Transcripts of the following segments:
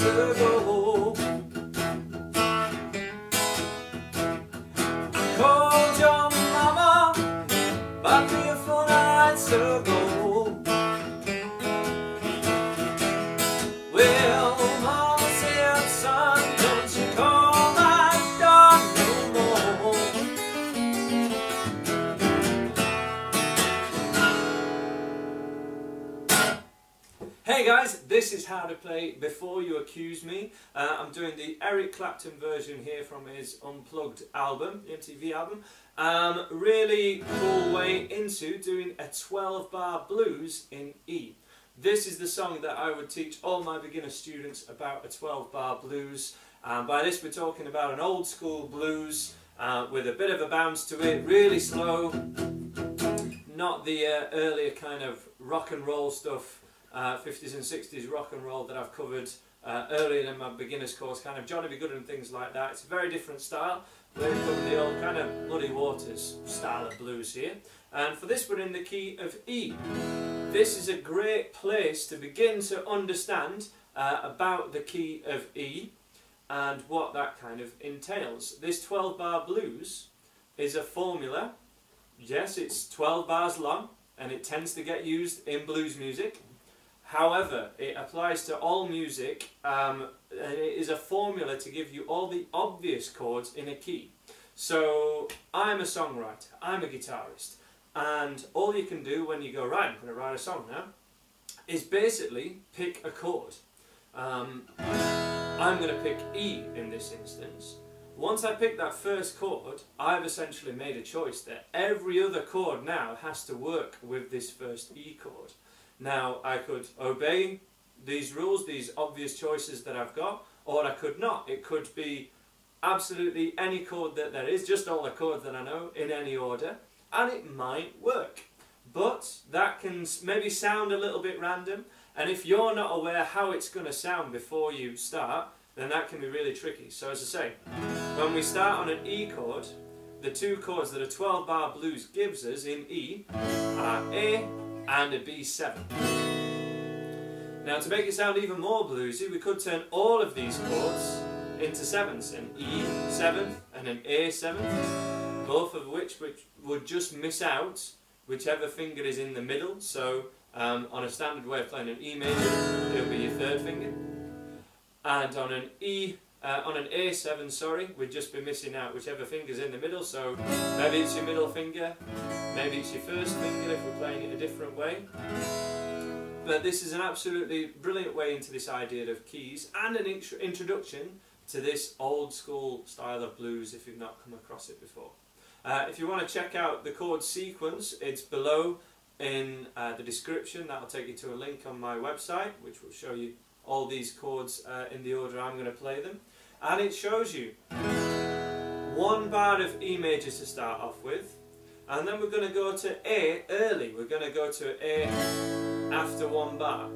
nights ago. I called your mama about 3 or 4 nights ago. Well, mama said, son, don't you call my dog no more. Hey guys, this is how to play Before You Accuse Me. I'm doing the Eric Clapton version here from his Unplugged album, the MTV album. Really cool way into doing a 12-bar blues in E. This is the song that I would teach all my beginner students about a 12-bar blues. By this we're talking about an old school blues with a bit of a bounce to it, really slow, not the earlier kind of rock and roll stuff, 50s and 60s rock and roll that I've covered earlier in my beginner's course, kind of Johnny B. Goode and things like that. It's a very different style. We're covering the old kind of Muddy Waters style of blues here. And for this we're in the key of E. This is a great place to begin to understand about the key of E and what that kind of entails. This 12-bar blues is a formula. Yes, it's 12 bars long and it tends to get used in blues music. However, it applies to all music, and it is a formula to give you all the obvious chords in a key. So, I'm a songwriter, I'm a guitarist, and all you can do when you go, right, I'm going to write a song now, is basically pick a chord. I'm going to pick E in this instance. Once I pick that first chord, I've essentially made a choice that every other chord now has to work with this first E chord. Now, I could obey these rules, these obvious choices that I've got, or I could not. It could be absolutely any chord that there is, just all the chords that I know, in any order, and it might work. But that can maybe sound a little bit random, and if you're not aware how it's going to sound before you start, then that can be really tricky. So as I say, when we start on an E chord, the 2 chords that a 12-bar blues gives us in E are A and a B7. Now to make it sound even more bluesy, we could turn all of these chords into 7s, an E7 and an A7, both of which would just miss out whichever finger is in the middle. So on a standard way of playing an E major, it'll be your 3rd finger, and on an A7, sorry, we'd just be missing out whichever finger's in the middle. So maybe it's your middle finger, maybe it's your 1st finger if we're playing it a different way. But this is an absolutely brilliant way into this idea of keys and an introduction to this old school style of blues if you've not come across it before. If you want to check out the chord sequence, it's below in the description. That'll take you to a link on my website which will show you all these chords in the order I'm going to play them. And it shows you 1 bar of E major to start off with, and then we're going to go to A early. We're going to go to A after 1 bar,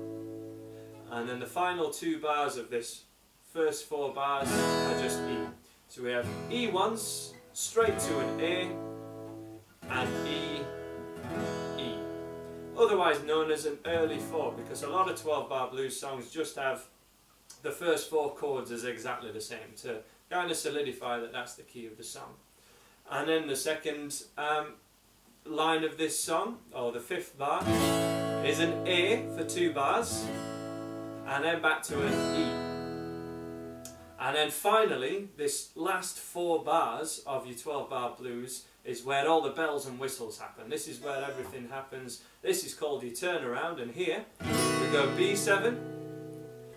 and then the final 2 bars of this first 4 bars are just E. So we have E once, straight to an A, and E, E. Otherwise known as an early 4, because a lot of 12-bar blues songs just have the first 4 chords as exactly the same to kind of solidify that that's the key of the song. And then the second line of this song, or the 5th bar, is an A for 2 bars, and then back to an E. And then finally, this last 4 bars of your 12-bar blues is where all the bells and whistles happen. This is where everything happens. This is called your turnaround, and here we go B7.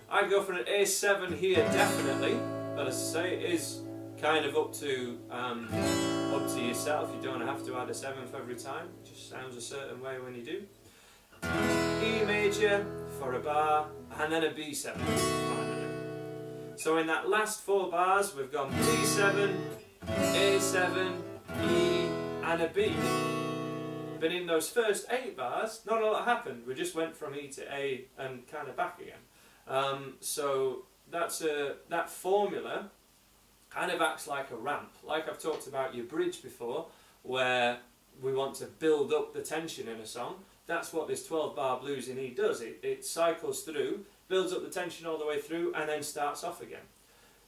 I go for an A7 here definitely, but as I say, it is kind of up to yourself. You don't have to add a 7th every time. It just sounds a certain way when you do. E major for a bar, and then a B7 finally. So in that last 4 bars we've gone B7, A7, E and a B. But in those first 8 bars, not a lot happened. We just went from E to A and kind of back again. So that formula kind of acts like a ramp. Like I've talked about your bridge before, where we want to build up the tension in a song. That's what this 12-bar blues in E does. It cycles through builds up the tension all the way through, and then starts off again.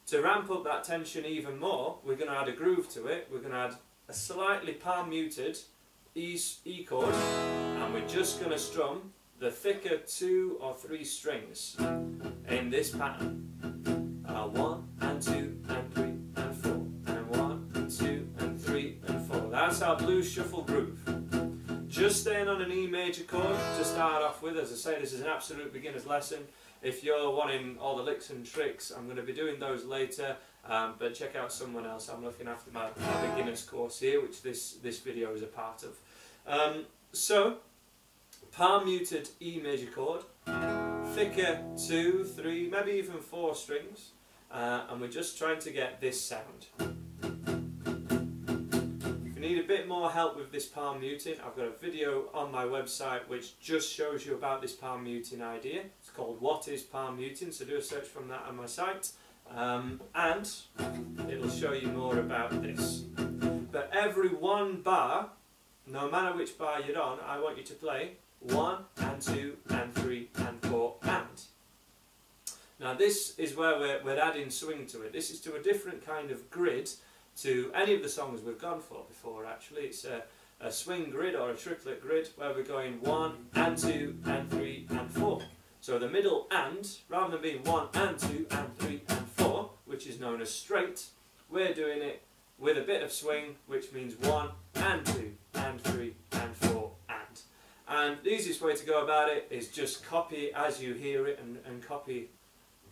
To ramp up that tension even more, we're going to add a groove to it. We're going to add a slightly palm muted E chord, and we're just going to strum the thicker 2 or 3 strings in this pattern. 1 and 2 and 3 and 4, and 1 and 2 and 3 and 4. That's our blues shuffle groove. Just staying on an E major chord to start off with. As I say, this is an absolute beginner's lesson. If you're wanting all the licks and tricks, I'm going to be doing those later, but check out someone else. I'm looking after my beginner's course here, which this video is a part of. So, palm muted E major chord, thicker 2, 3, maybe even 4 strings, and we're just trying to get this sound. If you need a bit more help with this palm muting, I've got a video on my website which just shows you about this palm muting idea. It's called What is Palm Muting, so do a search from that on my site, and it'll show you more about this. But every one bar, no matter which bar you're on, I want you to play 1 and 2 and 3 and 4 and. Now this is where we're adding swing to it. This is to a different kind of grid to any of the songs we've gone for before actually. It's a swing grid or a triplet grid where we're going 1 and 2 and 3 and 4. So the middle and, rather than being 1 and 2 and 3 and 4, which is known as straight, we're doing it with a bit of swing, which means 1 and 2 and 3 and 4 and. And the easiest way to go about it is just copy as you hear it and copy,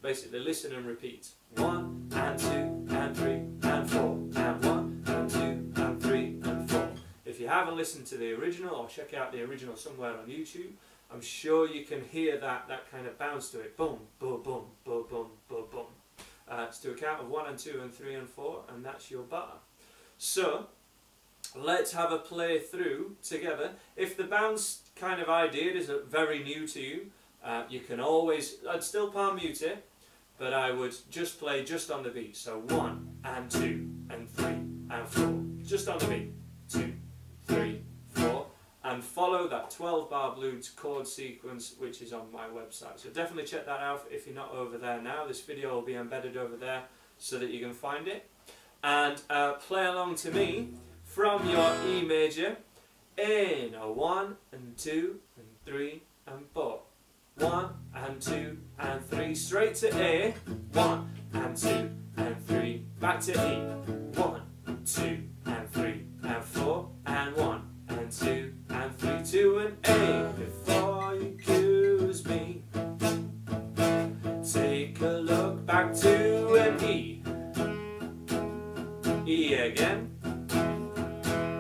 basically listen and repeat. 1 and 2 and 3 and 4 and 1 and 2 and 3 and 4. If you haven't listened to the original, or check out the original somewhere on YouTube, I'm sure you can hear that kind of bounce to it. Boom, boom, boom, boom, boom, boom, boom. It's to a count of 1 and 2 and 3 and 4, and that's your bar. So, let's have a play through together. If the bounce kind of idea is very new to you, you can always, I'd still palm mute it, but I would just play just on the beat. So 1 and 2 and 3 and 4, just on the beat. 2, 3, 4, and follow that 12-bar blues chord sequence which is on my website. So definitely check that out if you're not over there now. This video will be embedded over there so that you can find it. And play along to me from your E major in a 1 and 2 and 3 and 4. 1 and 2 and 3, straight to A. 1 and 2 and 3, back to E. 1, 2 and 3 and 4 and 1 and 2 and 3, 2 and A. Before you accuse me, take a look back to an E. E again.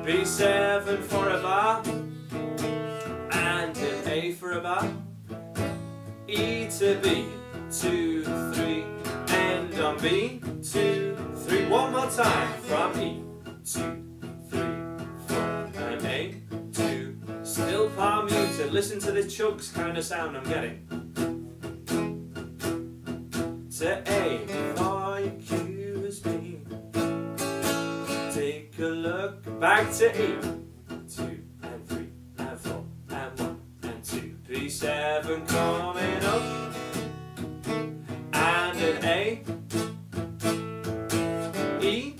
B7 for a bar, and an A for a bar. E to B, 2, 3, end on B, 2, 3, one more time from E, 2, 3, 4, and A, 2, still palm muted. Listen to this chugs kind of sound I'm getting. To A, before you accuse me, take a look back to E, 2 and 3 and 4 and 1 and 2, B7 coming up, and an A, E,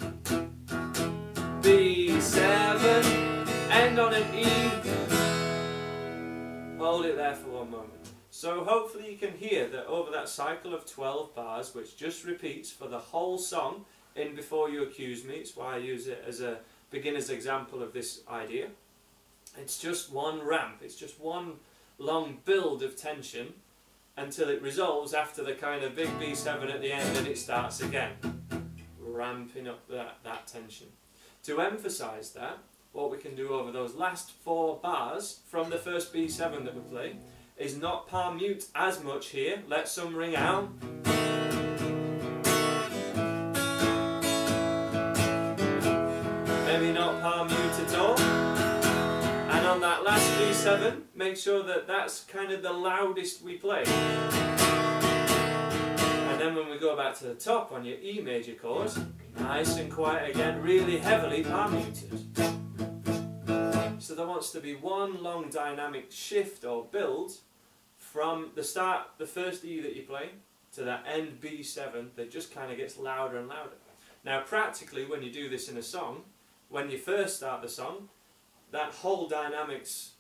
B7, end on an E, hold it there for one moment. So hopefully you can hear that over that cycle of 12 bars, which just repeats for the whole song in Before You Accuse Me, it's why I use it as a beginner's example of this idea. It's just one ramp, it's just one long build of tension until it resolves after the kind of big B7 at the end, and it starts again, ramping up that tension. To emphasise that, what we can do over those last 4 bars from the first B7 that we play is not palm mute as much here, let some ring out. Maybe not palm mute at all. And on that last B7, make sure that that's kind of the loudest we play. And then when we go back to the top on your E major chord, nice and quiet again, really heavily palm muted. So there wants to be one long dynamic shift or build from the start, the first E that you play, to that end B7, that just kind of gets louder and louder. Now practically when you do this in a song, when you first start the song, that whole dynamics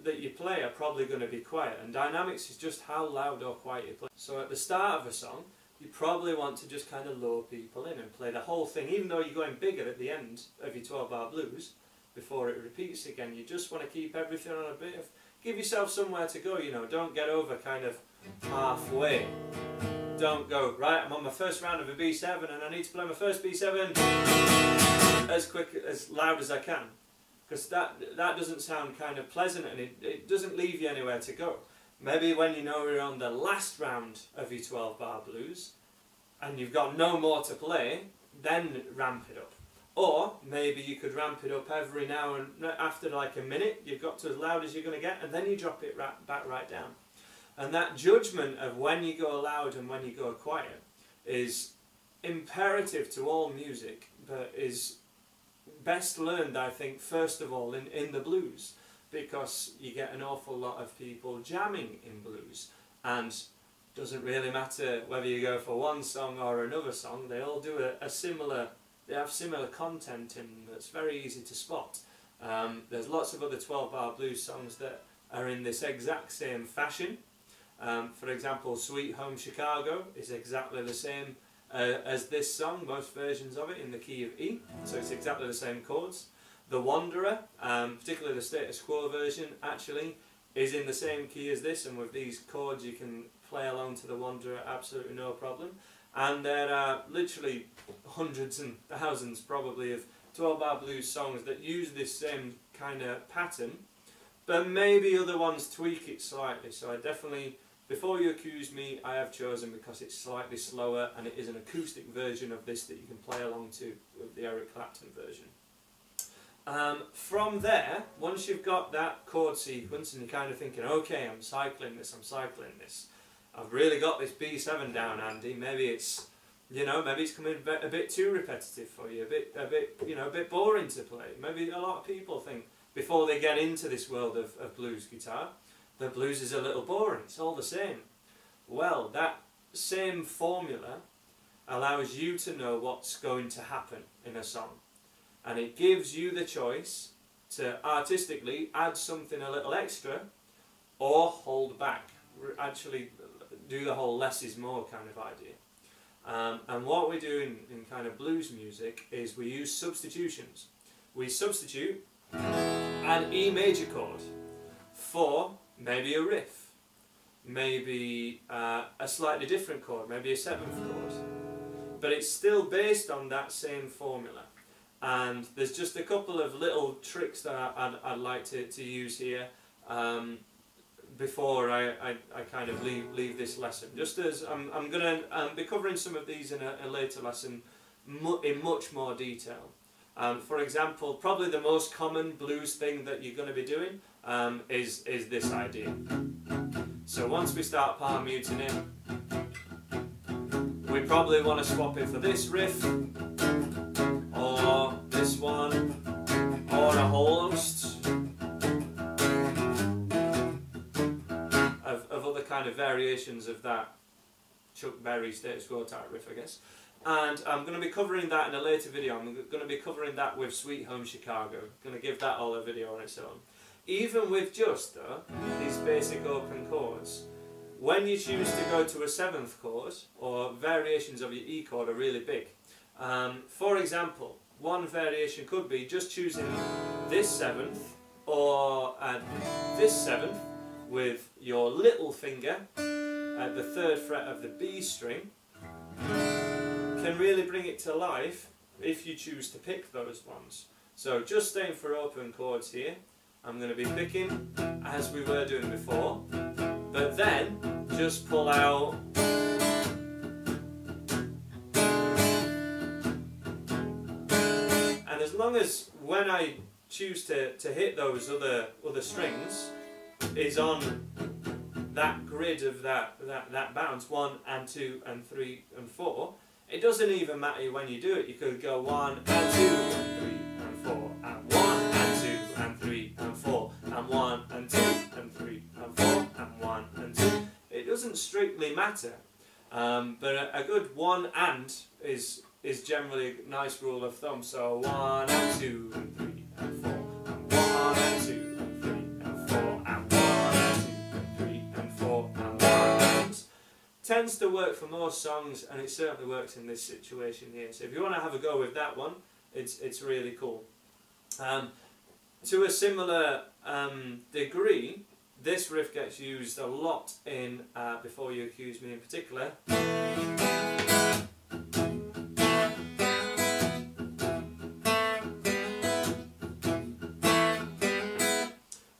that you play are probably going to be quiet, and dynamics is just how loud or quiet you play. So at the start of a song, you probably want to just kind of lure people in and play the whole thing, even though you're going bigger at the end of your 12-bar blues, before it repeats again. You just want to keep everything on a bit of, give yourself somewhere to go, you know, don't get over kind of halfway. Don't go, right, I'm on my first round of a B7 and I need to play my first B7 as quick, as loud as I can. Because that doesn't sound kind of pleasant, and it doesn't leave you anywhere to go. Maybe when you know you're on the last round of your 12-bar blues and you've got no more to play, then ramp it up. Or maybe you could ramp it up every now and after like a minute, you've got to as loud as you're going to get, and then you drop it back right down. And that judgment of when you go loud and when you go quiet is imperative to all music, but is best learned, I think, first of all in the blues, because you get an awful lot of people jamming in blues, and doesn't really matter whether you go for one song or another song, they all do a similar, they have similar content in that's very easy to spot. There's lots of other 12-bar blues songs that are in this exact same fashion. For example, Sweet Home Chicago is exactly the same as this song, most versions of it in the key of E, so it's exactly the same chords. The Wanderer, particularly the Status Quo version, actually is in the same key as this, and with these chords you can play along to the Wanderer absolutely no problem. And there are literally hundreds and thousands probably of 12-bar blues songs that use this same kind of pattern, but maybe other ones tweak it slightly. So I definitely, Before You Accuse Me, I have chosen because it's slightly slower and it is an acoustic version of this that you can play along to with the Eric Clapton version. From there, once you've got that chord sequence and you're kind of thinking, okay, I'm cycling this, I've really got this B7 down, Andy, maybe it's, you know, maybe it's coming a bit too repetitive for you, a bit boring to play. Maybe a lot of people think, before they get into this world of blues guitar, the blues is a little boring, it's all the same. Well, that same formula allows you to know what's going to happen in a song. And it gives you the choice to artistically add something a little extra or hold back. Actually do the whole less is more kind of idea. And what we do in kind of blues music is we use substitutions. We substitute an E major chord for maybe a riff, maybe a slightly different chord, maybe a 7th chord. But it's still based on that same formula. And there's just a couple of little tricks that I'd like to use here before I kind of leave this lesson. Just as I'm going to be covering some of these in a later lesson in much more detail. For example, probably the most common blues thing that you're going to be doing is this idea. So once we start palm muting in, we probably want to swap it for this riff, or this one, or a host of other kind of variations of that Chuck Berry Status Quo type riff, I guess. And I'm going to be covering that in a later video. I'm going to be covering that with Sweet Home Chicago. I'm going to give that all a video on its own. Even with just, though, these basic open chords, when you choose to go to a 7th chord, or variations of your E chord are really big. For example, one variation could be just choosing this 7th, or this 7th, with your little finger at the 3rd fret of the B string, can really bring it to life if you choose to pick those ones. So just staying for open chords here, I'm going to be picking as we were doing before, but then just pull out and as long as when I choose to hit those other strings is on that grid of that bounce, 1 and 2 and 3 and 4, it doesn't even matter when you do it. You could go 1 and 2 and 3 and 4 and 1 and 2 and 3 and 4 and 1 and 2 and 3 and 4 and 1 and 2 doesn't strictly matter, but a good 1 and is generally a nice rule of thumb. So 1 and 2 and 3 and 4, and 1 and 2 and 3 and 4, and 1 and 2 and 3 and 4, and 1 and. Tends to work for most songs, and it certainly works in this situation here. So if you want to have a go with that one, it's really cool. To a similar degree, this riff gets used a lot in Before You Accuse Me in particular.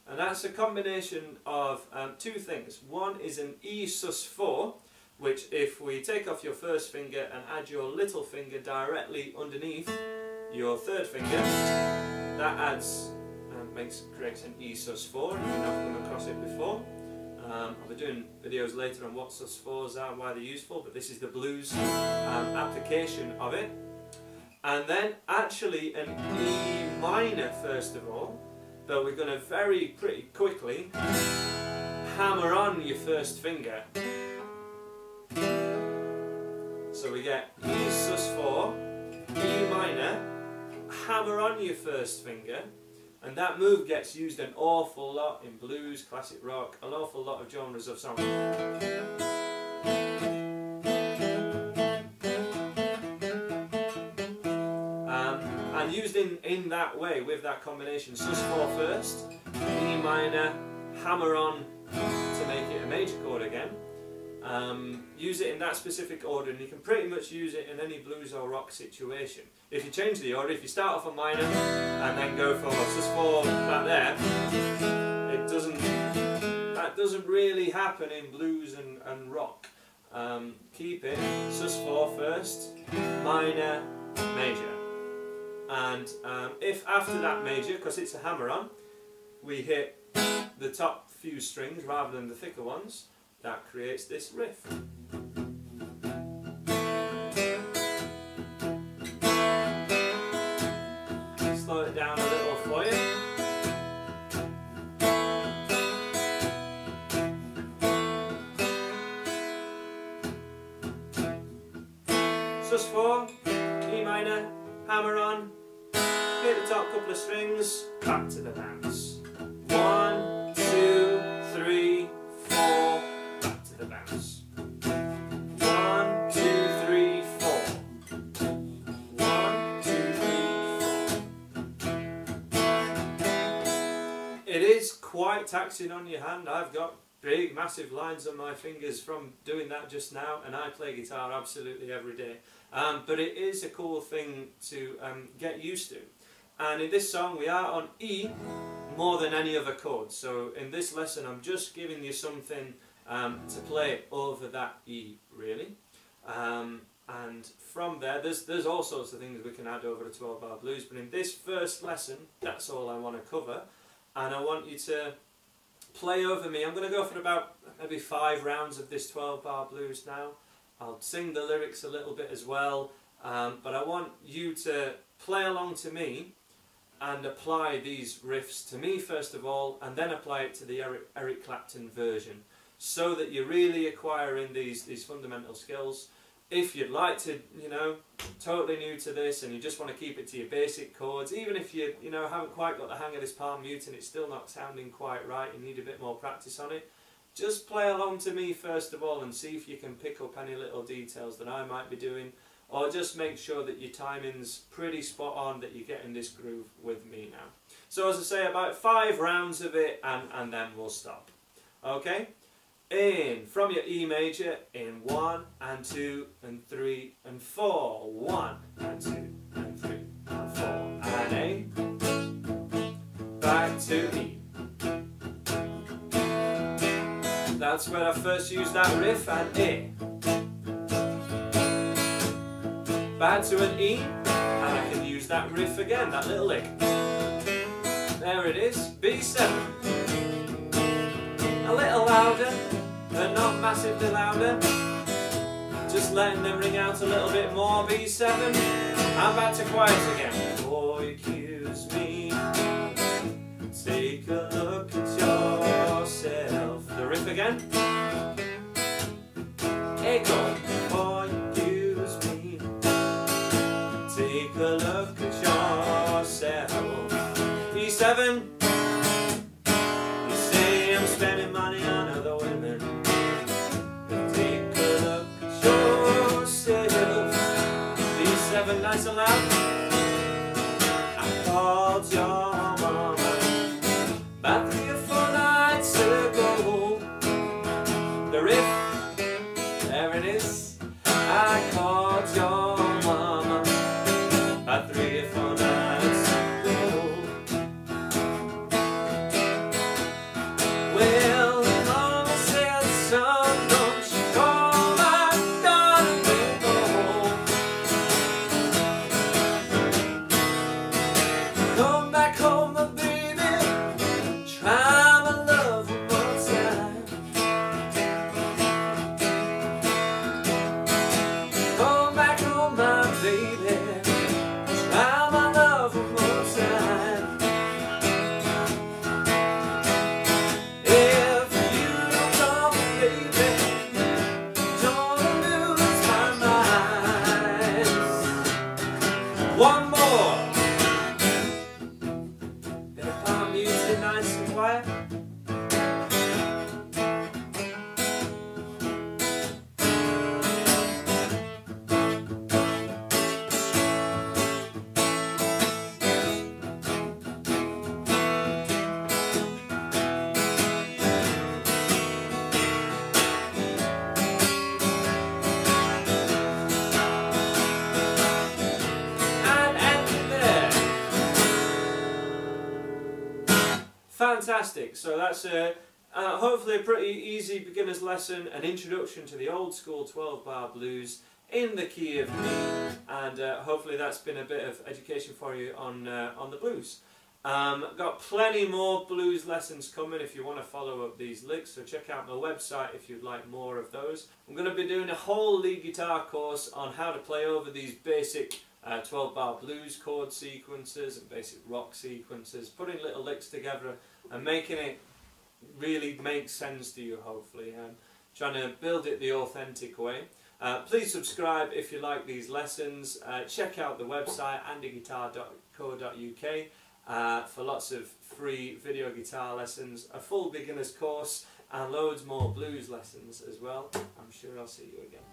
And that's a combination of 2 things. One is an E sus4, which if we take off your first finger and add your little finger directly underneath your third finger, that creates an E sus4, if you've not come across it before. I'll be doing videos later on what sus4s are and why they're useful, but this is the blues application of it. And then actually an E minor first of all, but we're going to pretty quickly hammer on your first finger. So we get E sus4, E minor, hammer on your first finger, and that move gets used an awful lot in blues, classic rock, an awful lot of genres of song. And used in that way, with that combination, sus4 first, E minor, hammer on to make it a major chord again. Use it in that specific order, and you can pretty much use it in any blues or rock situation. If you change the order, if you start off on minor and then go for sus4 back there, that doesn't really happen in blues and rock. Keep it sus4 first, minor, major. And if after that major, because it's a hammer on, we hit the top few strings rather than the thicker ones, that creates this riff. Slow it down a little for you. sus4, E minor, hammer on, hit the top couple of strings, back to the bounce. 1, 2, 3, 4, back to the bounce. 1, 2, 3, 4. 1, 2, 3, 4. It is quite taxing on your hand. I've got big, massive lines on my fingers from doing that just now, and I play guitar absolutely every day. But it is a cool thing to get used to. And in this song we are on E more than any other chord. So in this lesson I'm just giving you something to play over that E, really. And from there, there's all sorts of things we can add over the 12-bar blues, but in this first lesson, that's all I want to cover. And I want you to play over me. I'm going to go for about maybe 5 rounds of this 12-bar blues now. I'll sing the lyrics a little bit as well, but I want you to play along to me and apply these riffs to me first of all, and then apply it to the Eric Clapton version, so that you're really acquiring these fundamental skills. If you'd like to, totally new to this and you just want to keep it to your basic chords, even if you, haven't quite got the hang of this palm mute and it's still not sounding quite right, you need a bit more practice on it, just play along to me first of all and see if you can pick up any little details that I might be doing, or just make sure that your timing's pretty spot on, that you're getting this groove with me now. So as I say, about 5 rounds of it and then we'll stop. Okay? In from your E major in 1 and 2 and 3 and 4. 1 and 2 and 3 and 4 and A. Back to E. That's where I first used that riff, and A. Back to an E, and I can use that riff again, that little lick. There it is, B7. A little louder, but not massively louder. Just letting them ring out a little bit more, B7. I'm back to quiet again. Before you accuse me, take a look at yourself. The riff again. A chord before you accuse me. Take a look at yourself. E7. You say I'm spending money on other women. Take a look at yourself. E7, nice and loud. I called your mama about 3 or 4 nights ago. The riff, there it is. I called your mama about 3 or 4 nights ago. Well, mama said, son, don't you call my darling home. Come back home, my baby. Try my love one more time. Come back home, my baby. Try my love one more time. If you don't come, baby, don't lose my mind. One more. Bit of palm music, nice and quiet. Fantastic. So that's hopefully a pretty easy beginner's lesson, an introduction to the old school 12-bar blues in the key of D, and hopefully that's been a bit of education for you on the blues. Got plenty more blues lessons coming if you want to follow up these licks, so check out my website if you'd like more of those. I'm going to be doing a whole lead guitar course on how to play over these basic 12-bar blues chord sequences and basic rock sequences, putting little licks together and making it really make sense to you, hopefully, trying to build it the authentic way. Please subscribe if you like these lessons. Check out the website andyguitar.co.uk for lots of free video guitar lessons, a full beginner's course and loads more blues lessons as well. I'm sure I'll see you again.